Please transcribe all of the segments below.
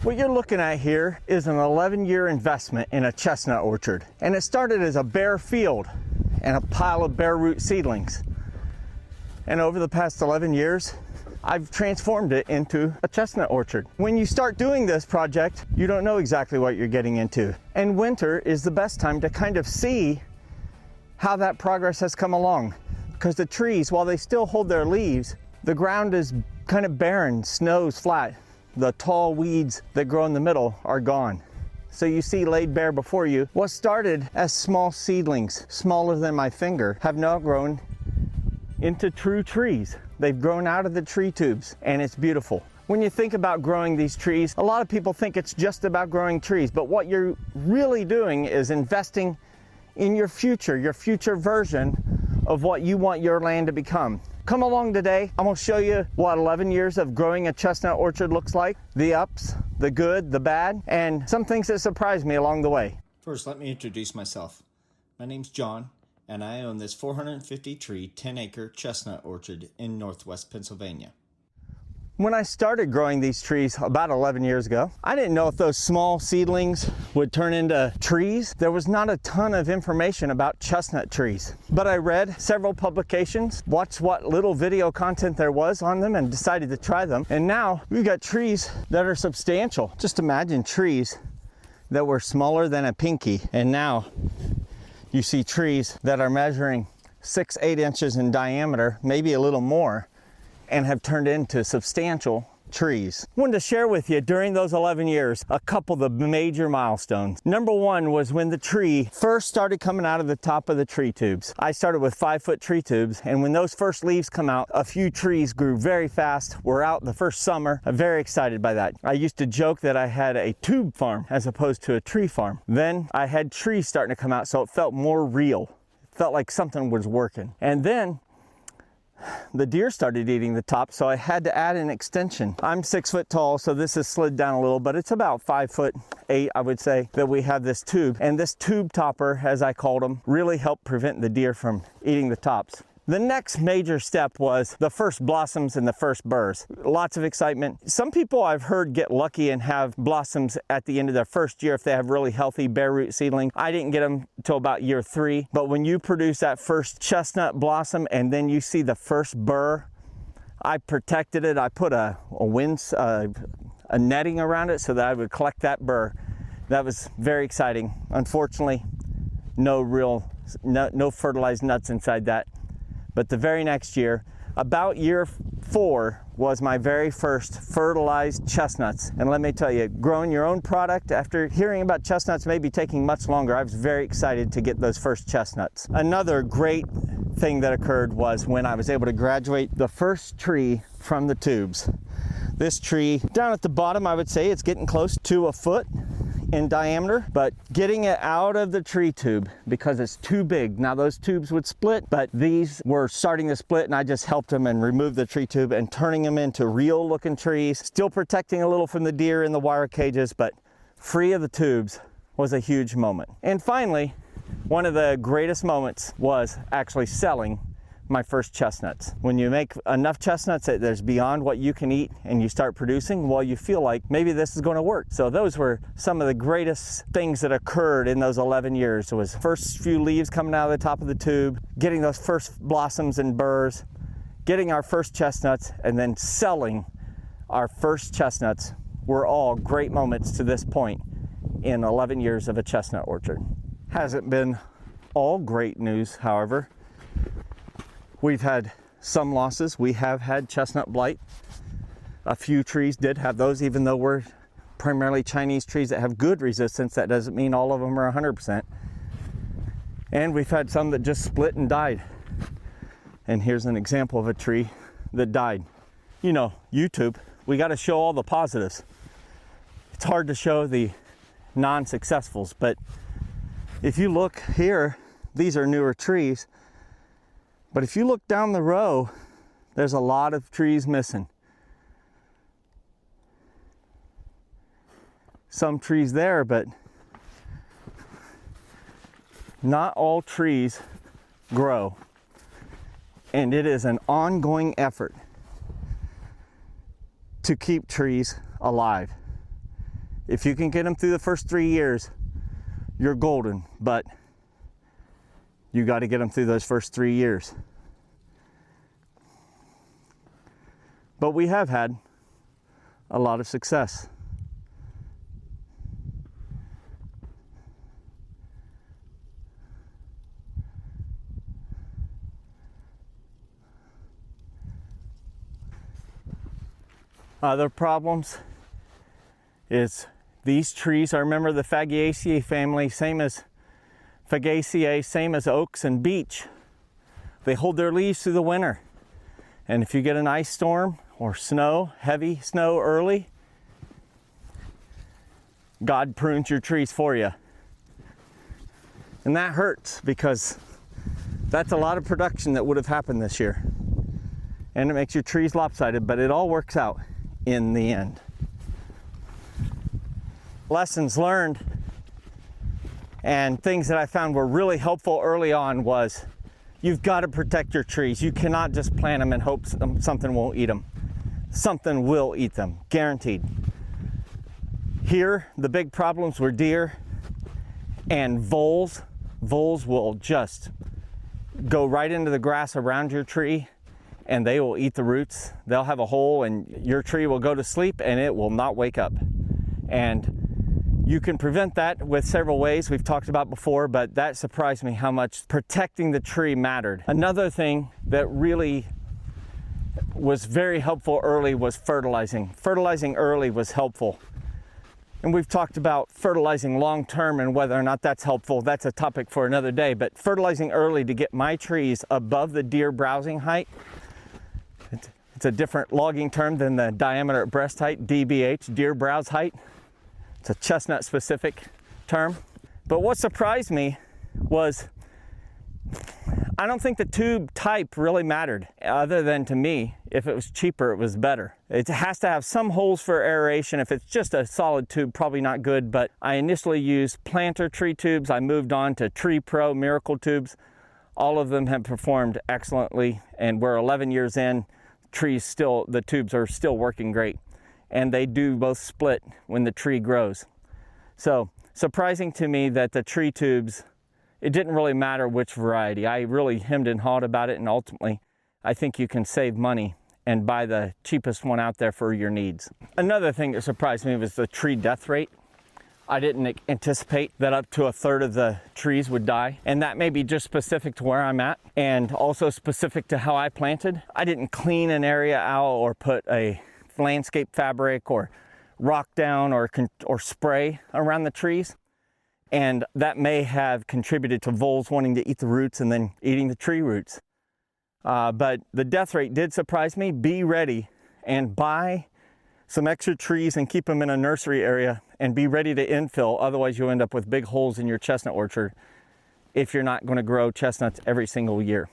What you're looking at here is an 11-year investment in a chestnut orchard. And it started as a bare field and a pile of bare root seedlings. And over the past 11 years, I've transformed it into a chestnut orchard. When you start doing this project, you don't know exactly what you're getting into. And winter is the best time to kind of see how that progress has come along. Because the trees, while they still hold their leaves, the ground is kind of barren, snow's flat. The tall weeds that grow in the middle are gone. So you see laid bare before you, what started as small seedlings, smaller than my finger, have now grown into true trees. They've grown out of the tree tubes, and it's beautiful. When you think about growing these trees, a lot of people think it's just about growing trees, but what you're really doing is investing in your future version of what you want your land to become. Come along today. I'm gonna show you what 11 years of growing a chestnut orchard looks like, the ups, the good, the bad, and some things that surprised me along the way. First, let me introduce myself. My name's John, and I own this 450 tree, 10-acre chestnut orchard in northwest Pennsylvania. When I started growing these trees about 11 years ago, I didn't know if those small seedlings would turn into trees. There was not a ton of information about chestnut trees, but I read several publications, watched what little video content there was on them, and decided to try them. And now we've got trees that are substantial. Just imagine trees that were smaller than a pinky, and now you see trees that are measuring 6-8 inches in diameter, maybe a little more, and have turned into substantial trees. I wanted to share with you during those 11 years a couple of the major milestones. Number one was when the tree first started coming out of the top of the tree tubes. I started with 5-foot tree tubes, and when those first leaves come out, a few trees grew very fast. We're out the first summer. I'm very excited by that. I used to joke that I had a tube farm as opposed to a tree farm. Then I had trees starting to come out, so it felt more real. It felt like something was working. And then the deer started eating the top, so I had to add an extension. I'm 6 foot tall, so this has slid down a little, but it's about 5'8", I would say, that we have this tube. And this tube topper, as I called them, really helped prevent the deer from eating the tops. The next major step was the first blossoms and the first burrs. Lots of excitement. Some people I've heard get lucky and have blossoms at the end of their first year if they have really healthy bare root seedling. I didn't get them until about year 3, but when you produce that first chestnut blossom and then you see the first burr, I protected it. I put a netting around it so that I would collect that burr. That was very exciting. Unfortunately, no fertilized nuts inside that. But the very next year, about year 4, was my very first fertilized chestnuts. And let me tell you, growing your own product, after hearing about chestnuts maybe taking much longer, I was very excited to get those first chestnuts. Another great thing that occurred was when I was able to graduate the first tree from the tubes. This tree, down at the bottom, I would say it's getting close to a foot in diameter, but getting it out of the tree tube because it's too big. Now those tubes would split, but these were starting to split, and I just helped them and removed the tree tube and turning them into real looking trees, still protecting a little from the deer in the wire cages, but free of the tubes was a huge moment. And finally, one of the greatest moments was actually selling my first chestnuts. When you make enough chestnuts that there's beyond what you can eat and you start producing, well, you feel like maybe this is going to work. So those were some of the greatest things that occurred in those 11 years. It was first few leaves coming out of the top of the tube, getting those first blossoms and burrs, getting our first chestnuts, and then selling our first chestnuts were all great moments to this point in 11 years of a chestnut orchard. Hasn't been all great news, however. We've had some losses. We have had chestnut blight. A few trees did have those, even though we're primarily Chinese trees that have good resistance. That doesn't mean all of them are 100%. And we've had some that just split and died. And here's an example of a tree that died. You know, YouTube, we got to show all the positives. It's hard to show the non-successfuls, but if you look here, these are newer trees. But if you look down the row, there's a lot of trees missing. Some trees there, but not all trees grow. And it is an ongoing effort to keep trees alive. If you can get them through the first 3 years, you're golden, but you got to get them through those first 3 years. But we have had a lot of success. Other problems is these trees are a member of the Fagaceae family, same as Fagaceae, same as oaks and beech. They hold their leaves through the winter. And if you get an ice storm or snow, heavy snow early, God prunes your trees for you. And that hurts because that's a lot of production that would have happened this year. And it makes your trees lopsided, but it all works out in the end. Lessons learned and things that I found were really helpful early on was you've got to protect your trees. You cannot just plant them and hope something won't eat them. Something will eat them, guaranteed. Here, the big problems were deer and voles. Voles will just go right into the grass around your tree and they will eat the roots. They'll have a hole and your tree will go to sleep and it will not wake up. And you can prevent that with several ways we've talked about before, but that surprised me how much protecting the tree mattered. Another thing that really was very helpful early was fertilizing. Fertilizing early was helpful. And we've talked about fertilizing long-term and whether or not that's helpful. That's a topic for another day, but fertilizing early to get my trees above the deer browsing height. It's a different logging term than the diameter at breast height, DBH, deer browse height. It's a chestnut specific term. But what surprised me was I don't think the tube type really mattered, other than to me, if it was cheaper, it was better. It has to have some holes for aeration. If it's just a solid tube, probably not good, but I initially used planter tree tubes. I moved on to Tree Pro Miracle tubes. All of them have performed excellently, and we're 11 years in. The tubes are still working great, and they do both split when the tree grows. So surprising to me that the tree tubes, it didn't really matter which variety. I really hemmed and hawed about it, and ultimately I think you can save money and buy the cheapest one out there for your needs. Another thing that surprised me was the tree death rate. I didn't anticipate that up to a third of the trees would die, and that may be just specific to where I'm at and also specific to how I planted. I didn't clean an area out or put a landscape fabric or rock down or spray around the trees, and that may have contributed to voles wanting to eat the roots and then eating the tree roots. But the death rate did surprise me. Be ready and buy some extra trees and keep them in a nursery area and be ready to infill. Otherwise you'll end up with big holes in your chestnut orchard if you're not going to grow chestnuts every single year.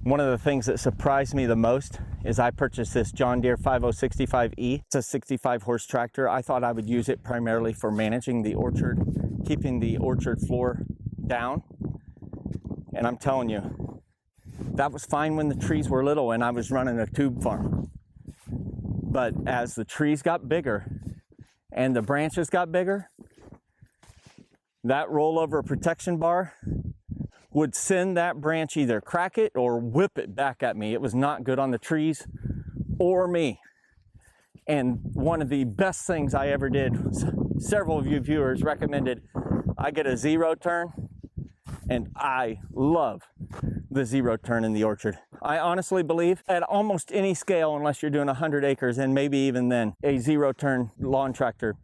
One of the things that surprised me the most is I purchased this John Deere 5065E. It's a 65 horse tractor. I thought I would use it primarily for managing the orchard, keeping the orchard floor down. And I'm telling you, that was fine when the trees were little and I was running a tube farm. But as the trees got bigger and the branches got bigger, that rollover protection bar would send that branch either crack it or whip it back at me. It was not good on the trees or me. And one of the best things I ever did was several of you viewers recommended I get a zero turn, and I love the zero turn in the orchard. I honestly believe at almost any scale, unless you're doing 100 acres, and maybe even then, a zero turn lawn tractor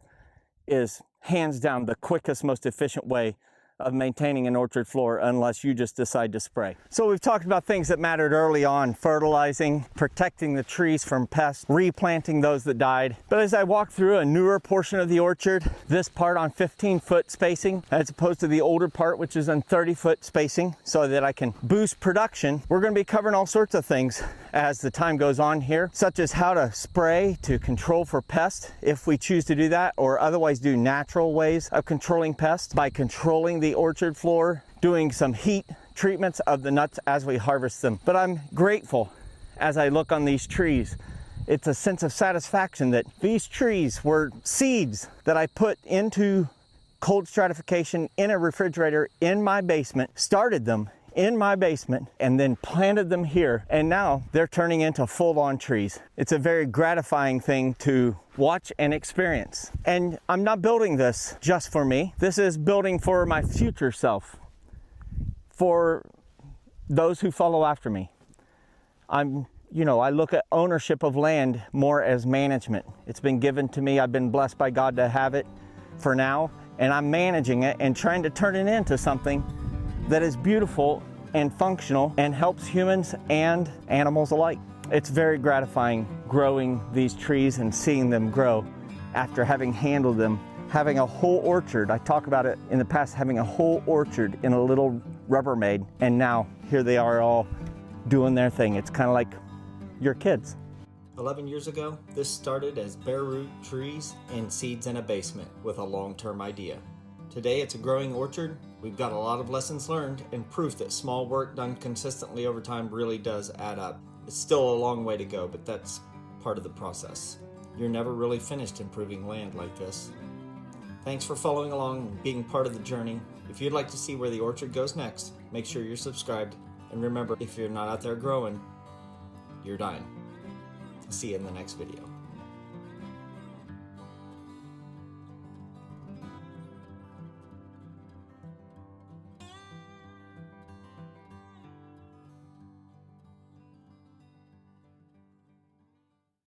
is hands down the quickest, most efficient way of maintaining an orchard floor, unless you just decide to spray. So we've talked about things that mattered early on: fertilizing, protecting the trees from pests, replanting those that died. But as I walk through a newer portion of the orchard, this part on 15-foot spacing, as opposed to the older part, which is on 30-foot spacing, so that I can boost production, we're going to be covering all sorts of things as the time goes on here, such as how to spray to control for pests if we choose to do that, or otherwise do natural ways of controlling pests by controlling the orchard floor, doing some heat treatments of the nuts as we harvest them. But I'm grateful as I look on these trees. It's a sense of satisfaction that these trees were seeds that I put into cold stratification in a refrigerator in my basement, started them in my basement, and then planted them here, and now they're turning into full-on trees. It's a very gratifying thing to watch and experience. And I'm not building this just for me. This is building for my future self, for those who follow after me. I look at ownership of land more as management. It's been given to me. I've been blessed by God to have it for now, and I'm managing it and trying to turn it into something that is beautiful and functional and helps humans and animals alike. It's very gratifying growing these trees and seeing them grow after having handled them, having a whole orchard. I talk about it in the past, having a whole orchard in a little Rubbermaid, and now here they are all doing their thing. It's kind of like your kids. 11 years ago, this started as bare root trees and seeds in a basement with a long-term idea. Today it's a growing orchard. We've got a lot of lessons learned and proof that small work done consistently over time really does add up. It's still a long way to go, but that's part of the process. You're never really finished improving land like this. Thanks for following along and being part of the journey. If you'd like to see where the orchard goes next, make sure you're subscribed. And remember, if you're not out there growing, you're dying. See you in the next video.